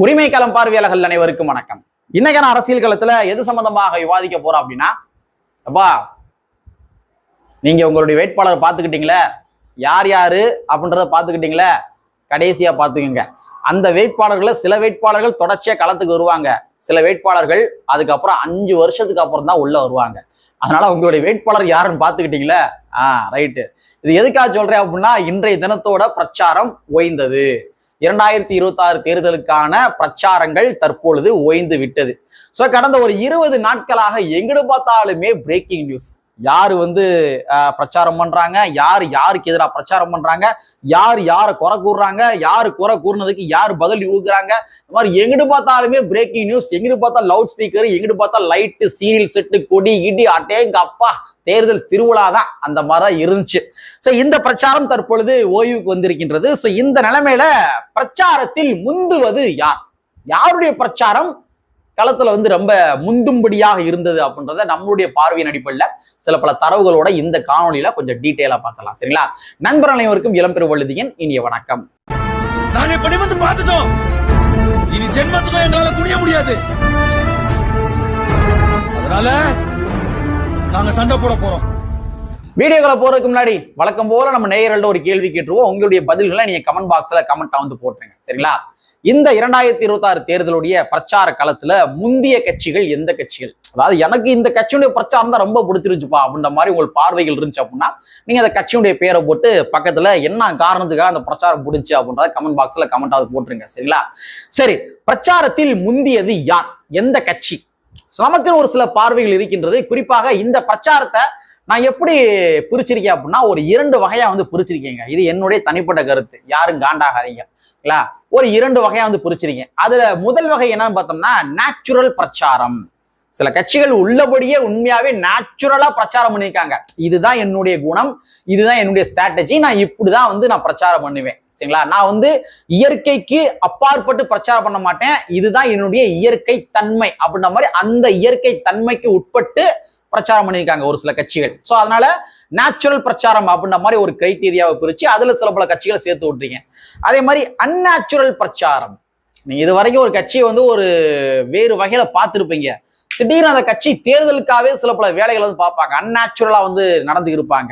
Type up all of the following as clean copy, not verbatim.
உரிமை களம் பார்வையாளர்கள் அனைவருக்கும் வணக்கம். இன்னைக்கான அரசியல் களத்துல எது சம்பந்தமாக விவாதிக்க போறோம் அப்படின்னா, அப்பா நீங்க உங்களுடைய வேட்பாளர் பார்த்துக்கிட்டீங்களே, யார் யாரு அப்படின்றத பார்த்துக்கிட்டீங்களே, கடைசியா பார்த்துக்குங்க. அந்த வேட்பாளர்களை சில வேட்பாளர்கள் தொடர்ச்சியா களத்துக்கு வருவாங்க, சில வேட்பாளர்கள் அதுக்கப்புறம் 5 வருஷத்துக்கு அப்புறம் தான் உள்ள வருவாங்க. அதனால உங்களுடைய வேட்பாளர் யாருன்னு பார்த்துக்கிட்டீங்களே, ரைட்டு. இது எதுக்காக சொல்றேன் அப்படின்னா, இன்றைய தினத்தோட பிரச்சாரம் ஓய்ந்தது. 2026 தேர்தலுக்கான பிரச்சாரங்கள் தற்பொழுது ஓய்ந்து விட்டது. ஸோ கடந்த ஒரு 20 நாட்களாக எங்கிட்டு பார்த்தாலுமே பிரேக்கிங் நியூஸ். யாரு பிரச்சாரம் பண்றாங்க, யாருக்கு எதிராக பிரச்சாரம் பண்றாங்க, யாரை குறை கூறுறாங்க, யாரு குறை கூறுனதுக்கு யார் பதில் கொடுக்குறாங்க, இந்த மாதிரி எங்கிட்டு பார்த்தாலுமே பிரேக்கிங் நியூஸ். எங்கிட்டு பார்த்தா லவுட் ஸ்பீக்கர், எங்கிட்டு பார்த்தா லைட்டு, சீரியல் செட்டு, கொடி இடி, அட்டேங்க அப்பா தேர்தல் திருவிழா தான் அந்த மாதிரிதான் இருந்துச்சு. ஸோ இந்த பிரச்சாரம் தற்பொழுது ஓய்வுக்கு வந்திருக்கின்றது. ஸோ இந்த நிலைமையில பிரச்சாரத்தில் முந்துவது யார், யாருடைய பிரச்சாரம் களத்துல ரொம்ப முந்தும்படியாக இருந்தது அப்படின்றத நம்மளுடைய பார்வையின் அடிப்படையில் சில பல தரவுகளோட இந்த காணொலியில கொஞ்சம் டீட்டெயிலா பார்க்கலாம். சரிங்களா? நண்பர் அனைவருக்கும் இளம்பெரு வழுதியின் இனிய வணக்கம். நாங்க படிமத்து பார்த்துட்டோம், இனி ஜென்மத்துக்கும் எங்களால குடிய முடியாது. அதனால நாங்க சண்டை போட போறோம். வீடியோக்களை போறதுக்கு முன்னாடி வழக்கம் போல நம்ம நேயர்கள்ட்ட ஒரு கேள்வி கேட்டுருவோம். உங்களுடைய பதில்களை நீங்க கமெண்ட் பாக்ஸ்ல கமெண்டா போட்டுருங்க. சரிங்களா? இந்த 2026 தேர்தலுடைய பிரச்சார களத்துல முந்திய கட்சிகள் எந்த கட்சிகள், அதாவது எனக்கு இந்த கட்சியுடைய பிரச்சாரம் தான் ரொம்ப பிடிச்சிருச்சுப்பா அப்படின்ற மாதிரி உங்களுக்கு பார்வைகள் இருந்துச்சு அப்படின்னா, நீங்க அந்த கட்சியுடைய பேரை போட்டு பக்கத்துல என்ன காரணத்துக்காக அந்த பிரச்சாரம் பிடிச்சு அப்படின்றத கமெண்ட் பாக்ஸ்ல கமெண்டாவது போட்டுருங்க. சரிங்களா? சரி, பிரச்சாரத்தில் முந்தியது யார், எந்த கட்சி? நமக்கு ஒரு சில பார்வைகள் இருக்கின்றது. குறிப்பாக இந்த பிரச்சாரத்தை நான் எப்படி பிரிச்சிருக்கேன் அப்படின்னா, ஒரு 2 வகையா பிரிச்சிருக்கேங்க. இது என்னுடைய தனிப்பட்ட கருத்து, யாரும் காண்டாகாதீங்க. ஒரு 2 வகையா பிரிச்சிருக்கேன். அதுல முதல் வகை என்னன்னு பார்த்தோம்னா, நேச்சுரல் பிரச்சாரம். சில கட்சிகள் உள்ளபடியே உண்மையாவே நேச்சுரலா பிரச்சாரம் பண்ணியிருக்காங்க. இதுதான் என்னுடைய குணம், இதுதான் என்னுடைய ஸ்ட்ராட்டஜி, நான் இப்படிதான் நான் பிரச்சாரம் பண்ணுவேன். சரிங்களா? நான் இயற்கைக்கு அப்பாற்பட்டு பிரச்சாரம் பண்ண மாட்டேன், இதுதான் என்னுடைய இயற்கை தன்மை அப்படின்ற மாதிரி அந்த இயற்கை தன்மைக்கு உட்பட்டு பிரச்சாரம் பண்ணியிருக்காங்க ஒரு சில கட்சிகள். ஸோ அதனால நேச்சுரல் பிரச்சாரம் அப்படின்ற மாதிரி ஒரு கிரைட்டீரியாவை பிரிச்சு அதுல சில பல கட்சிகளை சேர்த்து விட்டுறீங்க. அதே மாதிரி அன்நேச்சுரல் பிரச்சாரம். நீங்க இது வரைக்கும் ஒரு கட்சியை ஒரு வேறு வகையில பார்த்துருப்பீங்க. திடீர்னு அந்த கட்சி தேர்தலுக்காகவே சில பல வேலைகளை பார்ப்பாங்க, அன்நேச்சுரலா நடந்து இருப்பாங்க.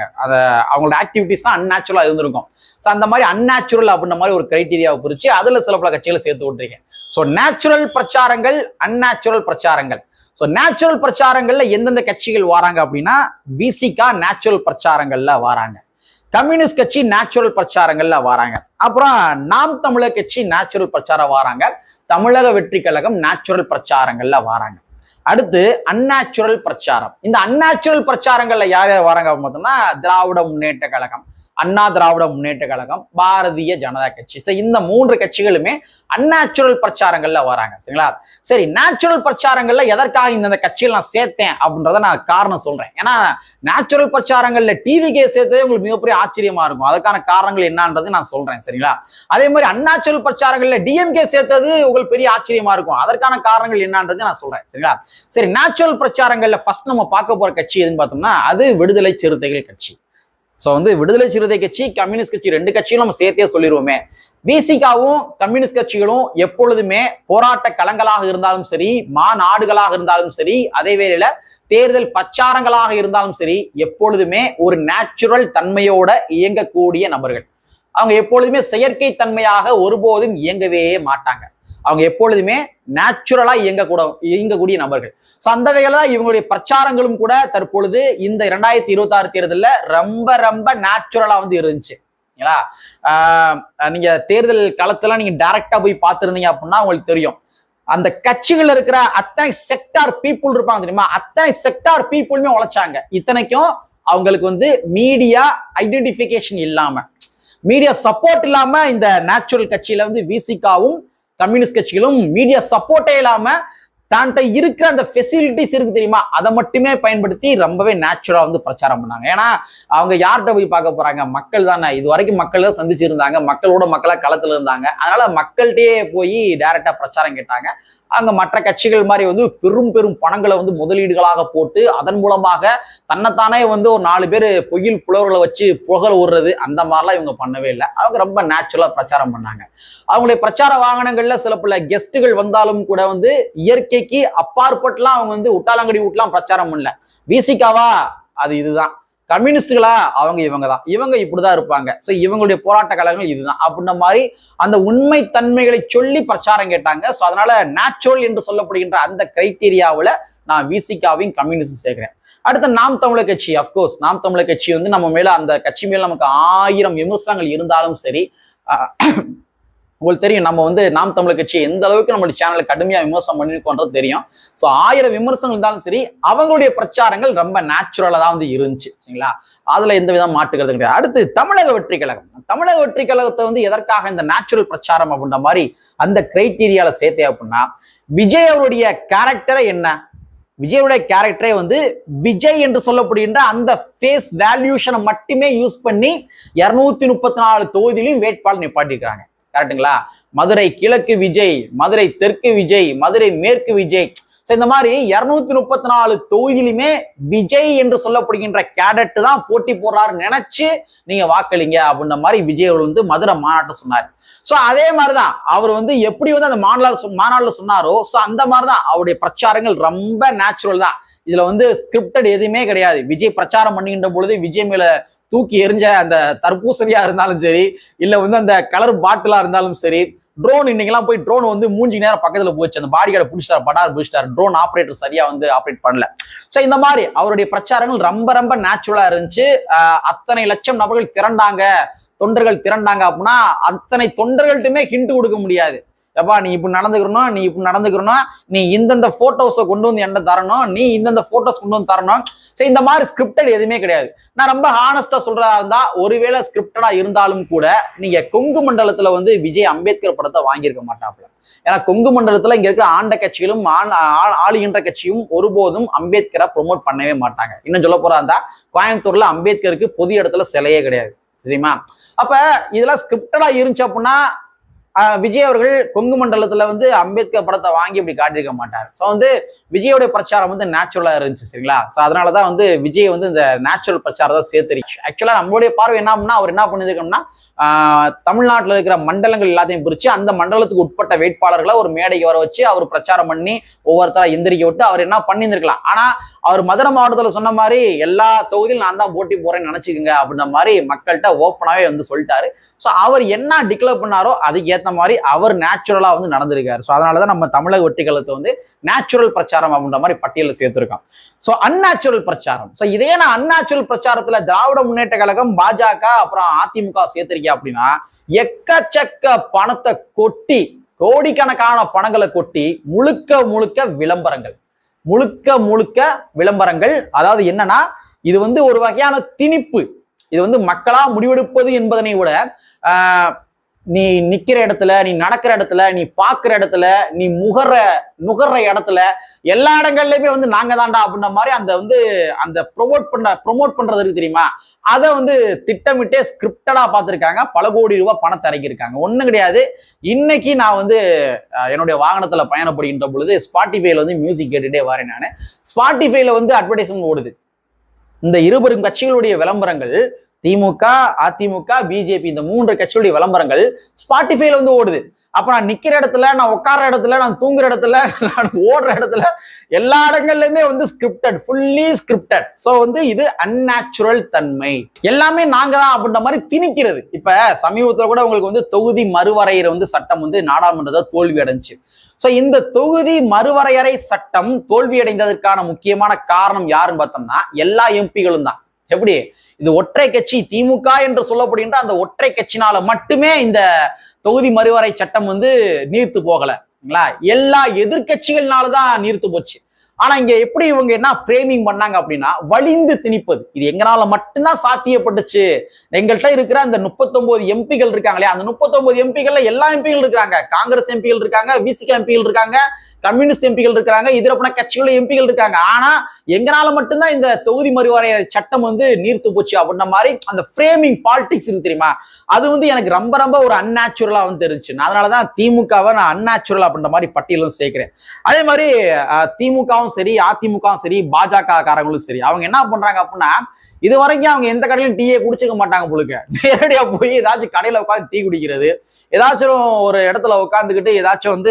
அவங்களோட ஆக்டிவிட்டிஸ் தான் அன்நேச்சுரலா இருந்திருக்கும். ஸோ அந்த மாதிரி அன்நேச்சுரல் அப்படின்ற மாதிரி ஒரு கிரைட்டீரியாவை பிரிச்சு அதுல சில பல கட்சிகளை சேர்த்து விட்டுறீங்க. ஸோ நேச்சுரல் பிரச்சாரங்கள், அன்நேச்சுரல் பிரச்சாரங்கள். ஸோ நேச்சுரல் பிரச்சாரங்கள்ல எந்தெந்த கட்சிகள் வராங்க அப்படின்னா, விசிகா நேச்சுரல் பிரச்சாரங்கள்ல வராங்க, கம்யூனிஸ்ட் கட்சி நேச்சுரல் பிரச்சாரங்கள்ல வராங்க, அப்புறம் நாம் தமிழர் கட்சி நேச்சுரல் பிரச்சாரம் வராங்க, தமிழக வெற்றி கழகம் நேச்சுரல் பிரச்சாரங்கள்ல வராங்க. அடுத்து அன்நேச்சுரல் பிரச்சாரம். இந்த அன்நேச்சுரல் பிரச்சாரங்கள்ல யார் யார் வராங்க பார்த்தோம்னா, திராவிட முன்னேற்ற கழகம், அண்ணா திராவிட முன்னேற்ற கழகம், பாரதிய ஜனதா கட்சி. சரி, இந்த 3 கட்சிகளுமே அன்நேச்சுரல் பிரச்சாரங்கள்ல வராங்க. சரிங்களா? சரி, நேச்சுரல் பிரச்சாரங்கள்ல எதற்காக இந்த கட்சிகள் நான் சேர்த்தேன் அப்படின்றத நான் காரணம் சொல்றேன். ஏன்னா நேச்சுரல் பிரச்சாரங்கள்ல டிவிகே சேர்த்ததே உங்களுக்கு மிகப்பெரிய ஆச்சரியமா இருக்கும். அதற்கான காரணங்கள் என்னன்றது நான் சொல்றேன். சரிங்களா? அதே மாதிரி அன்நேச்சுரல் பிரச்சாரங்கள்ல டிஎம்கே சேர்த்தது உங்களுக்கு பெரிய ஆச்சரியமா இருக்கும். அதற்கான காரணங்கள் என்னன்றது நான் சொல்றேன். சரிங்களா? சரி, நேச்சுரல் பிரச்சாரங்கள்ல ஃபர்ஸ்ட் நம்ம பார்க்க போற கட்சி எதுன்னு பார்த்தோம்னா, அது விடுதலை சிறுத்தைகள் கட்சி. ஸோ விடுதலை சிறுத்தை கட்சி, கம்யூனிஸ்ட் கட்சி 2 கட்சியும் நம்ம சேர்த்தே சொல்லிடுவோமே. விசிகாவும் கம்யூனிஸ்ட் கட்சிகளும் எப்பொழுதுமே போராட்ட களங்களாக இருந்தாலும் சரி, மாநாடுகளாக இருந்தாலும் சரி, அதே வேளையில தேர்தல் பிரச்சாரங்களாக இருந்தாலும் சரி, எப்பொழுதுமே ஒரு நேச்சுரல் தன்மையோட இயங்கக்கூடிய நபர்கள். அவங்க எப்பொழுதுமே செயற்கை தன்மையாக ஒருபோதும் இயங்கவே மாட்டாங்க. அவங்க எப்பொழுதுமே நேச்சுரலா இயங்கக்கூடிய நபர்கள். ஸோ அந்த வகையில தான் இவங்களுடைய பிரச்சாரங்களும் கூட தற்பொழுது இந்த 2026 தேர்தலில் ரொம்ப ரொம்ப நேச்சுரலா இருந்துச்சு. நீங்க தேர்தல் களத்துல நீங்க டைரக்டா போய் பார்த்துருந்தீங்க அப்படின்னா உங்களுக்கு தெரியும், அந்த கட்சிகள் இருக்கிற அத்தனை செக்டார் பீப்புள் இருப்பாங்க தெரியுமா, அத்தனை செக்டார் பீப்புளுமே உழைச்சாங்க. இத்தனைக்கும் அவங்களுக்கு மீடியா ஐடென்டிபிகேஷன் இல்லாம, மீடியா சப்போர்ட் இல்லாம இந்த நேச்சுரல் கட்சியில விசிகாவும் கம்யூனிஸ்ட் கட்சிகளும் மீடியா சப்போர்ட்டே இல்லாம தான்ட்ட இருக்கிற அந்த ஃபெசிலிட்டிஸ் இருக்கு தெரியுமா, அதை மட்டுமே பயன்படுத்தி ரொம்பவே நேச்சுரலா வந்து பிரச்சாரம் பண்ணாங்க. ஏன்னா அவங்க யார்கிட்ட போய் பார்க்க போறாங்க, மக்கள் தானே. இது வரைக்கும் மக்கள் தான் சந்திச்சு இருந்தாங்க, மக்களோட மக்களா களத்துல இருந்தாங்க. அதனால மக்கள்கிட்டயே போய் டைரக்டா பிரச்சாரம் கேட்டாங்க. அங்க மற்ற கட்சிகள் மாதிரி வந்து பெரும் பெரும் பணங்களை வந்து முதலீடுகளாக போட்டு அதன் மூலமாக தன்னைத்தானே வந்து ஒரு 4 பேர் பொய்யில் புலவர்களை வச்சு புகழ விடுறது, அந்த மாதிரிலாம் இவங்க பண்ணவே இல்லை. அவங்க ரொம்ப நேச்சுரலா பிரச்சாரம் பண்ணாங்க. அவங்களுடைய பிரச்சார வாகனங்கள்ல சில பல கெஸ்ட்டுகள் வந்தாலும் கூட வந்து இயற்கைக்கு அப்பாற்பட்டுலாம் அவங்க வந்து உட்டாலங்கடி விட்டுலாம் பிரச்சாரம் பண்ணல. விசிகாவா அது இதுதான், கம்யூனிஸ்டுகளா அவங்க இவங்க தான், இவங்க இப்படிதான் இருப்பாங்க, ஸோ இவங்களுடைய போராட்ட கழகங்கள் இதுதான் அப்படின்ற மாதிரி அந்த உண்மை தன்மைகளை சொல்லி பிரச்சாரம் கேட்டாங்க. ஸோ அதனால நேச்சுரல் என்று சொல்லப்படுகின்ற அந்த கிரைட்டீரியாவில் நான் விசிகாவையும் கம்யூனிஸ்ட் சேர்க்கிறேன். அடுத்த நாம் தமிழர் கட்சி, அப்கோர்ஸ் நாம் தமிழர் கட்சி வந்து நம்ம மேல அந்த கட்சி மேல நமக்கு 1000 விமர்சனங்கள் இருந்தாலும் சரி, உங்களுக்கு தெரியும் நம்ம வந்து நாம் தமிழர் கட்சி எந்த அளவுக்கு நம்மளுடைய சேனலை கடுமையா விமர்சனம் பண்ணிருக்கோன்றது தெரியும். ஸோ 1000 விமர்சனங்கள் இருந்தாலும் சரி, அவங்களுடைய பிரச்சாரங்கள் ரொம்ப நேச்சுரலா தான் வந்து இருந்துச்சு, சரிங்களா? அதுல எந்த விதம் மாட்டுக்கிறது கிடையாது. அடுத்து தமிழக வெற்றி கழகம். தமிழக வெற்றி கழகத்தை வந்து எதற்காக இந்த நேச்சுரல் பிரச்சாரம் அப்படின்ற மாதிரி அந்த கிரைட்டீரியால சேர்த்தே அப்படின்னா, விஜய் அவருடைய கேரக்டரை என்ன, விஜயோடைய கேரக்டரே வந்து விஜய் என்று சொல்லப்படுகின்ற அந்த ஃபேஸ் வேல்யூஷனை மட்டுமே யூஸ் பண்ணி 234 தொகுதியிலையும் வேட்பாளர் நிப்பாட்டிருக்கிறாங்க. கரெக்டுங்களா? மதுரை கிழக்கு விஜய், மதுரை தெற்கு விஜய், மதுரை மேற்கு விஜய், இந்த மாதிரி 234 தொகுதியிலுமே விஜய் என்று சொல்லப்படுகின்ற கேடட் தான் போட்டி போடுறாரு நினைச்சு நீங்க வாக்களிங்க அப்படின்ற மாதிரி விஜய் அவர்கள் வந்து மதுரை மாநாட்டை சொன்னார். ஸோ அதே மாதிரிதான் அவர் வந்து எப்படி வந்து அந்த மாநாடுல சொன்னாரோ, ஸோ அந்த மாதிரிதான் அவருடைய பிரச்சாரங்கள் ரொம்ப நேச்சுரல் தான். இதுல வந்து ஸ்கிரிப்டட் எதுவுமே கிடையாது. விஜய் பிரச்சாரம் பண்ணுகின்ற பொழுது விஜய் மேல தூக்கி எரிஞ்ச அந்த தர்பூசணியா இருந்தாலும் சரி, இல்ல வந்து அந்த கலர் பாட்டிலா இருந்தாலும் சரி, ட்ரோன் இன்னைக்கெல்லாம் போய் ட்ரோன் வந்து மூஞ்சி நேரம் பக்கத்துல போச்சு, அந்த பாடி கார்டை பிடிச்சாரு, படார் பிடிச்சிட்டாரு, ட்ரோன் ஆப்ரேட்டர் சரியா வந்து ஆப்ரேட் பண்ணல. ஸோ இந்த மாதிரி அவருடைய பிரச்சாரங்கள் ரொம்ப ரொம்ப நேச்சுரலா இருந்துச்சு. அத்தனை லட்சம் நபர்கள் திரண்டாங்க, தொண்டர்கள் திரண்டாங்க அப்படின்னா அத்தனை தொண்டர்கள்ட்டுமே ஹிண்ட் கொடுக்க முடியாது. எப்பா நீ இப்படி நடந்துக்கிறணும், நீ இப்படி நடந்துக்கிறணும், நீ இந்தந்த போட்டோஸை கொண்டு வந்து என்ன தரணும், நீ இந்தந்த போட்டோஸ் கொண்டு வந்து தரணும். ஸோ இந்த மாதிரி ஸ்கிரிப்டட் எதுவுமே கிடையாது. நான் ரொம்ப ஹானஸ்டா சொல்றதா இருந்தா, ஒருவேளை ஸ்கிரிப்டடா இருந்தாலும் கூட நீங்க கொங்கு மண்டலத்துல வந்து விஜய் அம்பேத்கர் படத்தை வாங்கியிருக்க மாட்டாப்ல. ஏன்னா கொங்கு மண்டலத்துல இங்க இருக்கிற ஆண்ட கட்சிகளும் ஆளுகின்ற கட்சியும் ஒருபோதும் அம்பேத்கரை ப்ரொமோட் பண்ணவே மாட்டாங்க. இன்னும் சொல்ல போறா இருந்தா கோயம்புத்தூர்ல அம்பேத்கருக்கு பொது இடத்துல சிலையே கிடையாது, தெரியுமா? அப்ப இதெல்லாம் ஸ்கிரிப்டடா இருந்துச்சு அப்படின்னா விஜய் அவர்கள் கொங்கு மண்டலத்துல வந்து அம்பேத்கர் படத்தை வாங்கி இப்படி காட்டியிருக்க மாட்டார். ஸோ வந்து விஜயோட பிரச்சாரம் வந்து நேச்சுரலா இருந்துச்சு, சரிங்களா? ஸோ அதனாலதான் வந்து விஜய் வந்து இந்த நேச்சுரல் பிரச்சாரத்தை சேர்த்துருச்சு. ஆக்சுவலா நம்மளுடைய பார்வை என்ன அப்படின்னா, அவர் என்ன பண்ணிருக்கோம்னா, தமிழ்நாட்டில் இருக்கிற மண்டலங்கள் எல்லாத்தையும் பிரிச்சு அந்த மண்டலத்துக்கு உட்பட்ட வேட்பாளர்களை ஒரு மேடைக்கு வர வச்சு அவர் பிரச்சாரம் பண்ணி ஒவ்வொருத்தரா எந்திரிக்க விட்டு அவர் என்ன பண்ணியிருந்திருக்கலாம். ஆனா அவர் மதுரை மாவட்டத்துல சொன்ன மாதிரி எல்லா தொகுதியிலும் நான் தான் போட்டி போறேன்னு நினைச்சுக்கோங்க அப்படின்ற மாதிரி மக்கள்கிட்ட ஓப்பனாவே வந்து சொல்லிட்டாரு. ஸோ அவர் என்ன டிக்ளேர் பண்ணாரோ அதுக்கு ஏற்ற மாதிரி அவர் நேச்சுரலா வந்து நடந்திருக்காரு. ஸோ அதனாலதான் நம்ம தமிழக வெற்றி கழகத்தை வந்து நேச்சுரல் பிரச்சாரம் அப்படின்ற மாதிரி பட்டியலில் சேர்த்திருக்கோம். ஸோ அன்நேச்சுரல் பிரச்சாரம். ஸோ இதே நான் அன்நேச்சுரல் பிரச்சாரத்துல திராவிட முன்னேற்ற கழகம், பாஜக, அப்புறம் அதிமுக சேர்த்திருக்கேன் அப்படின்னா, எக்கச்சக்க பணத்தை கொட்டி, கோடிக்கணக்கான பணங்களை கொட்டி முழுக்க முழுக்க விளம்பரங்கள், முழுக்க முழுக்க விளம்பரங்கள். அதாவது என்னன்னா, இது வந்து ஒரு வகையான திணிப்பு. இது வந்து மக்களா முடிவெடுப்பது என்பதனை விட நீ நிக்கிற இடத்துல, நீ நடக்கிற இடத்துல, நீ பாக்குற இடத்துல, நீ நுகர்ற இடத்துல எல்லா இடங்கள்லயுமே வந்து நாங்க தாண்டா அப்படின்ற மாதிரி அந்த வந்து அந்த ப்ரொமோட் பண்றது இருக்கு தெரியுமா, அதை வந்து திட்டமிட்டே ஸ்கிரிப்டடா பார்த்திருக்காங்க. பல கோடி ரூபாய் பணத்தை இறக்கியிருக்காங்க. ஒண்ணும் கிடையாது. இன்னைக்கு நான் வந்து என்னுடைய வாகனத்துல பயணப்படுகின்ற பொழுது ஸ்பாட்டிஃபைல வந்து மியூசிக் கேட்டுட்டே வரேன். நான் ஸ்பாட்டிஃபைல வந்து அட்வர்டைஸ்மெண்ட் ஓடுது. இந்த இருபெரும் கட்சிகளுடைய விளம்பரங்கள், திமுக, அதிமுக, பிஜேபி, இந்த 3 கட்சிகளுடைய விளம்பரங்கள் ஸ்பாட்டிஃபைல வந்து ஓடுது. அப்ப நான் நிக்கிற இடத்துல, நான் உட்கார்ற இடத்துல, நான் தூங்குற இடத்துல, நான் ஓடுற இடத்துல, எல்லா இடங்கள்லயுமே வந்து ஸ்கிரிப்டட், ஃபுல்லி ஸ்கிரிப்டட். சோ வந்து இது அன்நேச்சுரல் தன்மை. எல்லாமே நாங்க தான் அப்படின்ற மாதிரி திணிக்கிறது. இப்ப சமீபத்துல கூட உங்களுக்கு வந்து தொகுதி மறுவரையறை வந்து சட்டம் வந்து நாடாளுமன்றத்தை தோல்வி அடைஞ்சு. சோ இந்த தொகுதி மறுவரையறை சட்டம் தோல்வி அடைந்ததற்கான முக்கியமான காரணம் யாருன்னு பார்த்தோம்னா எல்லா எம்பிகளும் தான். எப்படி? இது ஒற்றை கட்சி திமுக என்று சொல்லப்படுகின்ற அந்த ஒற்றை கட்சினால மட்டுமே இந்த தொகுதி மறுவரை சட்டம் வந்து நீர்த்து போகல, எல்லா எதிர்கட்சிகள்னாலதான் நீர்த்து போச்சு. ஆனா இங்க எப்படி இவங்க என்ன ஃப்ரேமிங் பண்ணாங்க அப்படின்னா வலிந்து திணிப்பது. இது எங்களால மட்டும்தான் சாத்தியப்பட்டுச்சு. எங்கள்கிட்ட இருக்கிற அந்த 39 எம்பிகள் இருக்காங்களே, அந்த 39 எம்பிகள்ல எல்லா எம்பிகள் இருக்காங்க. காங்கிரஸ் எம்பிகள் இருக்காங்க, விசிக எம்பிகள் இருக்காங்க, கம்யூனிஸ்ட் எம்பிகள் இருக்காங்க, இதர கட்சிகள எம்பிகள் இருக்காங்க. ஆனா எங்களால மட்டும்தான் இந்த தொகுதி மறுவரையறை சட்டம் நீர்த்து போச்சு அப்படின்ற மாதிரி அந்த ஃப்ரேமிங் பாலிடிக்ஸ் இருக்கு தெரியுமா, அது எனக்கு ரொம்ப ரொம்ப ஒரு அன்நேச்சுரலா தெரிஞ்சு. அதனாலதான் திமுகவை நான் அன்நேச்சுரல் அப்படின்ற மாதிரி பட்டியலும் சேர்க்கிறேன். அதே மாதிரி திமுகவும் சரி, அதிமுகவும் சரி, பாஜக காரங்களும் சரி, அவங்க என்ன பண்றாங்க அப்படின்னா, இது வரைக்கும் அவங்க எந்த கடையிலும் டீயை குடிச்சுக்க மாட்டாங்க போலுக்க. நேரடியா போய் ஏதாச்சும் கடையில உட்காந்து டீ குடிக்கிறது, ஏதாச்சும் ஒரு இடத்துல உட்காந்துக்கிட்டு ஏதாச்சும்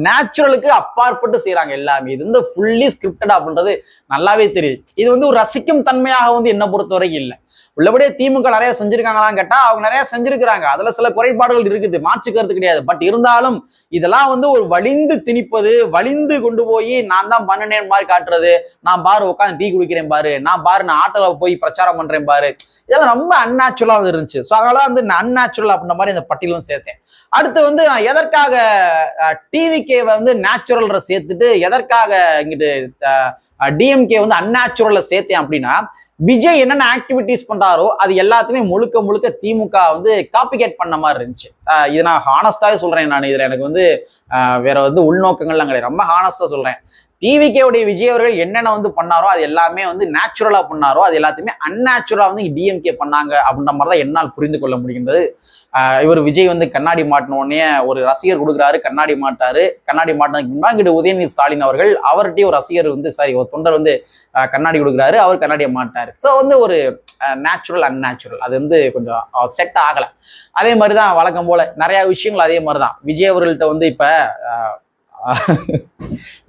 நேச்சுரலுக்கு அப்பாற்பட்டு செய்யறாங்க எல்லாமே. இது ஃபுல்லி ஸ்கிரிப்டட் அப்படின்றது நல்லாவே தெரியுது. இது ஒரு ரசிக்கும் தன்மையாக என்ன பொறுத்த வரைக்கும் இல்லை. உள்ளபடியே திமுக நிறைய செஞ்சிருக்காங்களான்னு கேட்டா அவங்க நிறைய செஞ்சிருக்கிறாங்க. அதுல சில குறைபாடுகள் இருக்குது, மாற்றுக்கிறது கிடையாது. பட் இருந்தாலும் இதெல்லாம் ஒரு வலிந்து திணிப்பது, வலிந்து கொண்டு போய் நான் தான் பண்ணினேன் மாதிரி காட்டுறது, நான் பாரு உட்காந்து டீ குடிக்கிறேன் பாரு, நான் ஆட்டோல போய் பிரச்சாரம் பண்றேன் பாரு, இதெல்லாம் ரொம்ப அன்நேச்சுரலா இருந்துச்சு. ஸோ அதனால அன்நேச்சுரல் அப்படின்ற மாதிரி இந்த பட்டியலும் சேர்த்தேன். அடுத்து நான் எதற்காக டிவிகேவை நேச்சுரல் சேர்த்துட்டு எதற்காக இங்கிட்டு டிஎம்கே அன்நேச்சுரல்ல சேர்த்தேன் அப்படின்னா, விஜய் என்னென்ன ஆக்டிவிட்டிஸ் பண்றாரோ அது எல்லாத்தையுமே முழுக்க முழுக்க திமுக காப்பி கேட் பண்ண மாதிரி இருந்துச்சு. இது நான் ஹானஸ்டாவே சொல்றேன். நான் இதுல எனக்கு வேற உள்நோக்கங்கள்லாம் கிடையாது, ரொம்ப ஹானஸ்டா சொல்றேன். டிவிகேவுடைய விஜய் அவர்கள் என்னென்ன பண்ணாரோ அது எல்லாமே நேச்சுரலா பண்ணாரோ அது எல்லாத்தையுமே அன்நேச்சுரலா டிஎம்கே பண்ணாங்க அப்படின்ற மாதிரி தான் என்னால் புரிந்து கொள்ள முடிகின்றது. இவர் விஜய் கண்ணாடி மாட்டின உடனே ஒரு ரசிகர் கொடுக்குறாரு, கண்ணாடி மாட்டாரு. கண்ணாடி மாட்டினதுக்கு முன்பாக இங்கிட்ட உதயநிதி ஸ்டாலின் அவர்கள் அவர்கிட்டயே ஒரு ரசிகர் ஒரு தொண்டர் கண்ணாடி கொடுக்குறாரு, அவர் கண்ணாடியை மாட்டாரு. ஸோ ஒரு நேச்சுரல் அன்நேச்சுரல் அது கொஞ்சம் செட் ஆகல. அதே மாதிரிதான் வழக்கம் போல நிறைய விஷயங்கள் அதே மாதிரிதான் விஜய் அவர்கள்ட்ட இப்ப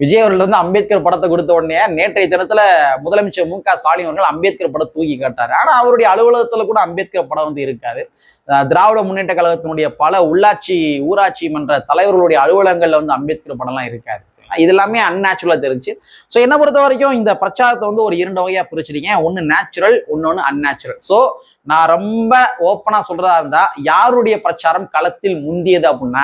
விஜய் அவர்கள் அம்பேத்கர் படத்தை கொடுத்த உடனே நேற்றைய தினத்துல முதலமைச்சர் மு.க. ஸ்டாலின் அவர்கள் அம்பேத்கர் படம் தூக்கி காட்டாரு. ஆனா அவருடைய அலுவலகத்துல கூட அம்பேத்கர் படம் இருக்காது. திராவிட முன்னேற்ற கழகத்தினுடைய பல ஊராட்சி மன்ற தலைவர்களுடைய அலுவலகங்கள்ல அம்பேத்கர் படம்லாம் இருக்காது. இது எல்லாமே அன்நேச்சுரலா தெரிஞ்சு. ஸோ என்ன பொறுத்த வரைக்கும் இந்த பிரச்சாரத்தை ஒரு 2 வகையா பிரிச்சிருக்கேன். ஒன்னு நேச்சுரல், ஒன்னொன்னு அன்நேச்சுரல். ஸோ நான் ரொம்ப ஓப்பனா சொல்றதா இருந்தா, யாருடைய பிரச்சாரம் களத்தில் முந்தியது அப்படின்னா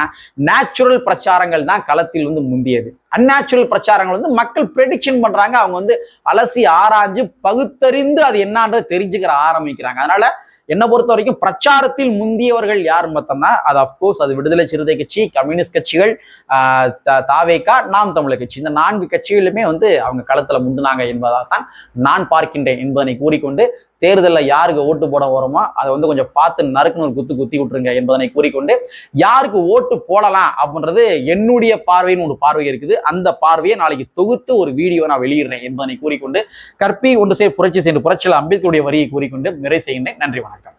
நேச்சுரல் பிரச்சாரங்கள் தான் களத்தில் முந்தியது. அன்நேச்சுரல் பிரச்சாரங்கள் மக்கள் ப்ரெடிக்ஷன் பண்றாங்க, அவங்க அலசி ஆராய்ஞ்சு பகுத்தறிந்து அது என்னன்றது தெரிஞ்சுக்கிற ஆரம்பிக்கிறாங்க. அதனால என்ன பொறுத்த வரைக்கும் பிரச்சாரத்தில் முந்தியவர்கள் யாருன்னு பார்த்தோம்னா அது அப்கோர்ஸ் அது விடுதலை சிறுத்தை கட்சி, கம்யூனிஸ்ட் கட்சிகள், தாவேகா, நாம் தமிழர் கட்சி. இந்த 4 கட்சிகளுமே அவங்க களத்துல முந்தினாங்க என்பதால்தான் நான் பார்க்கின்றேன் என்பதனை கூறிக்கொண்டு, தேர்தலில் யாருக்கு ஓட்டு போட வரோமோ அதை கொஞ்சம் பார்த்து நறுக்குன்னு ஒரு குத்தி விட்டுருங்க என்பதனை கூறிக்கொண்டு, யாருக்கு ஓட்டு போடலாம் அப்படின்றது என்னுடைய பார்வைன்னு ஒரு பார்வை இருக்குது. அந்த பார்வையை நாளைக்கு தொகுத்து ஒரு வீடியோ நான் வெளியிடுறேன் என்பதனை கூறிக்கொண்டு, கற்பி ஒன்று சேர் புரட்சி சென்று புரட்சியில் அம்பேத்கருடைய வரியை கூறிக்கொண்டு நிறைவு செய்கின்றேன். நன்றி, வணக்கம்.